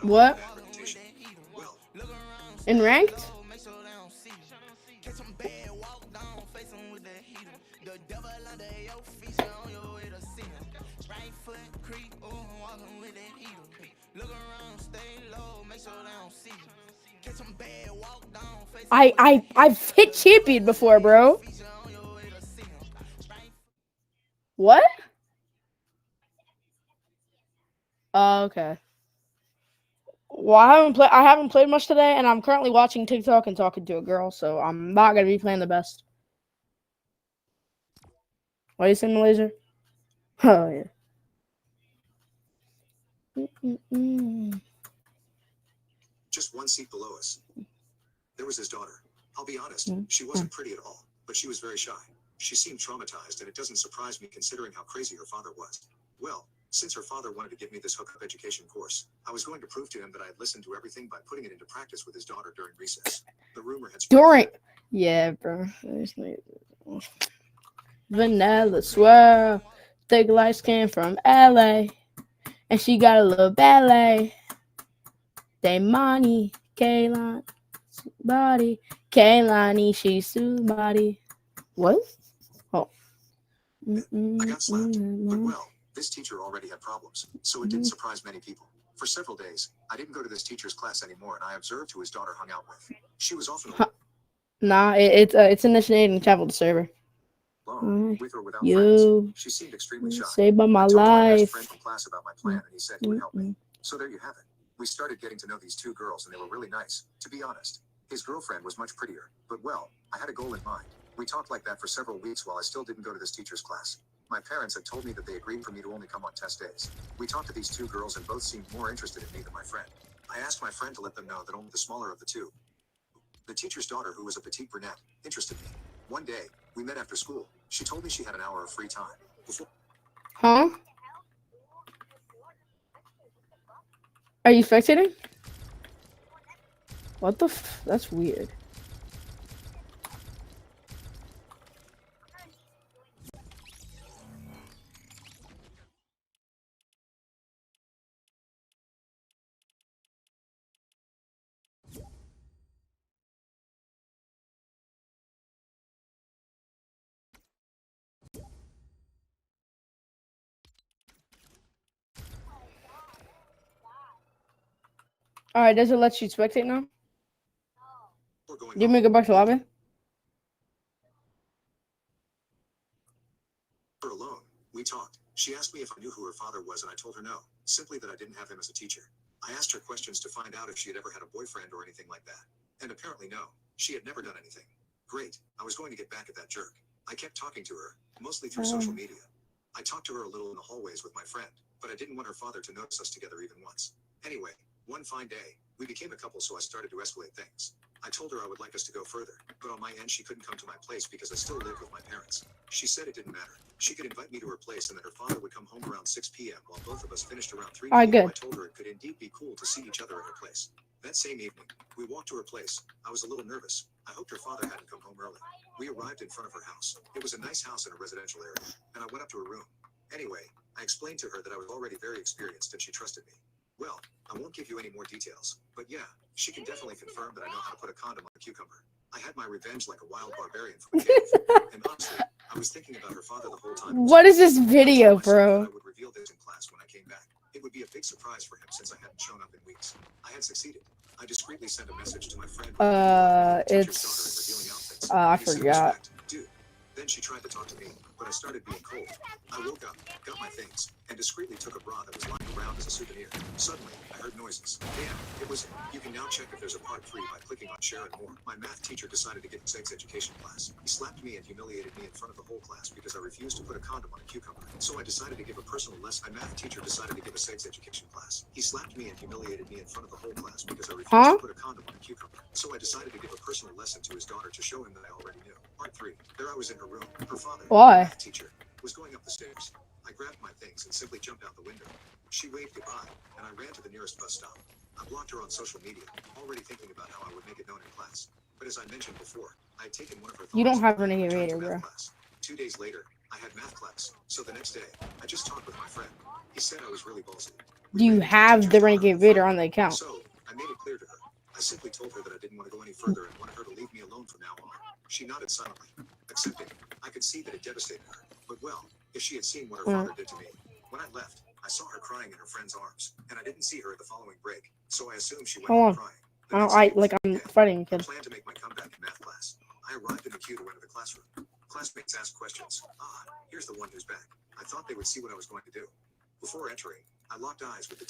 What? In ranked? I've hit champion before, bro. What? Oh, okay. Well, I haven't played much today, and I'm currently watching TikTok and talking to a girl, so I'm not gonna be playing the best. What are you saying, Malaysia? Oh yeah. Just one seat below us, there was his daughter. I'll be honest, she wasn't pretty at all, but she was very shy. She seemed traumatized, and it doesn't surprise me considering how crazy her father was. Well, since her father wanted to give me this hookup education course, I was going to prove to him that I had listened to everything by putting it into practice with his daughter during recess. The rumor had spread. Yeah, bro. Vanilla swirl. Thick light skin from LA. And she got a little ballet. Daimani, Kaylani, body. Kaylani, she's somebody. What? Oh. I got slapped. But well, this teacher already had problems, so it didn't surprise many people. For several days, I didn't go to this teacher's class anymore, and I observed who his daughter hung out with. She was often Nah, it's initiating travel to server. with or without friends. She seemed extremely shy. Saved by my I talked to my best life. friend from class about my plan, and he said he would help me. So there you have it. We started getting to know these two girls, and they were really nice, to be honest. His girlfriend was much prettier, but well, I had a goal in mind. We talked like that for several weeks while I still didn't go to this teacher's class. My parents had told me that they agreed for me to only come on test days. We talked to these two girls, and both seemed more interested in me than my friend. I asked my friend to let them know that only the smaller of the two, the teacher's daughter, who was a petite brunette, interested me. One day, we met after school. She told me she had an hour of free time. Huh? Are you spectating? What the f? That's weird. Alright, does it let you spectate now? Do you want me to go back to lobby? Alone, we talked. She asked me if I knew who her father was, and I told her no, simply that I didn't have him as a teacher. I asked her questions to find out if she had ever had a boyfriend or anything like that. And apparently no, she had never done anything. Great, I was going to get back at that jerk. I kept talking to her, mostly through social media. I talked to her a little in the hallways with my friend, but I didn't want her father to notice us together even once. Anyway, one fine day, we became a couple, so I started to escalate things. I told her I would like us to go further, but on my end she couldn't come to my place because I still lived with my parents. She said it didn't matter. She could invite me to her place and that her father would come home around 6 p.m. while both of us finished around 3 p.m. Good. I told her it could indeed be cool to see each other at her place. That same evening, we walked to her place. I was a little nervous. I hoped her father hadn't come home early. We arrived in front of her house. It was a nice house in a residential area, and I went up to her room. Anyway, I explained to her that I was already very experienced and she trusted me. Well, I won't give you any more details, but yeah, she can definitely confirm that I know how to put a condom on a cucumber. I had my revenge like a wild barbarian from a cave. And honestly, I was thinking about her father the whole time. What is this video, bro? I would reveal this in class when I came back. It would be a big surprise for him since I hadn't shown up in weeks. I had succeeded. I discreetly sent a message to my friend. I forgot. Dude. Then she tried to talk to me, but I started being cold. I woke up, got my things, and discreetly took a bra that was lying around as a souvenir. Suddenly, I heard noises. Damn, it was. You can now check if there's a part 3 by clicking on share and more. My math teacher decided to give sex education class. He slapped me and humiliated me in front of the whole class because I refused to put a condom on a cucumber. So I decided to give a personal lesson. My math teacher decided to give a sex education class. He slapped me and humiliated me in front of the whole class because I refused to put a condom on a cucumber. So I decided to give a personal lesson to his daughter to show him that I already knew. Part 3. There I was in her room. Her father, Why? teacher, was going up the stairs. I grabbed my things and simply jumped out the window. She waved goodbye, and I ran to the nearest bus stop. I blocked her on social media, already thinking about how I would make it known in class. But as I mentioned before, I had taken one of her thoughts. You don't have an innovator, bro. Class. 2 days later, I had math class, so the next day, I just talked with my friend. He said I was really ballsy. Do you have the Renegade Raider on the account? So, I made it clear to her. I simply told her that I didn't want to go any further and wanted her to leave me alone from now on. She nodded silently, accepting. I could see that it devastated her. But well, if she had seen what her father did to me. When I left, I saw her crying in her friend's arms, and I didn't see her at the following break, so I assumed she went home crying. I'm fighting a kid. I planned to make my comeback in math class. I arrived in the queue to enter the classroom. Classmates asked questions. Ah, here's the one who's back. I thought they would see what I was going to do. Before entering, I locked eyes with the teacher.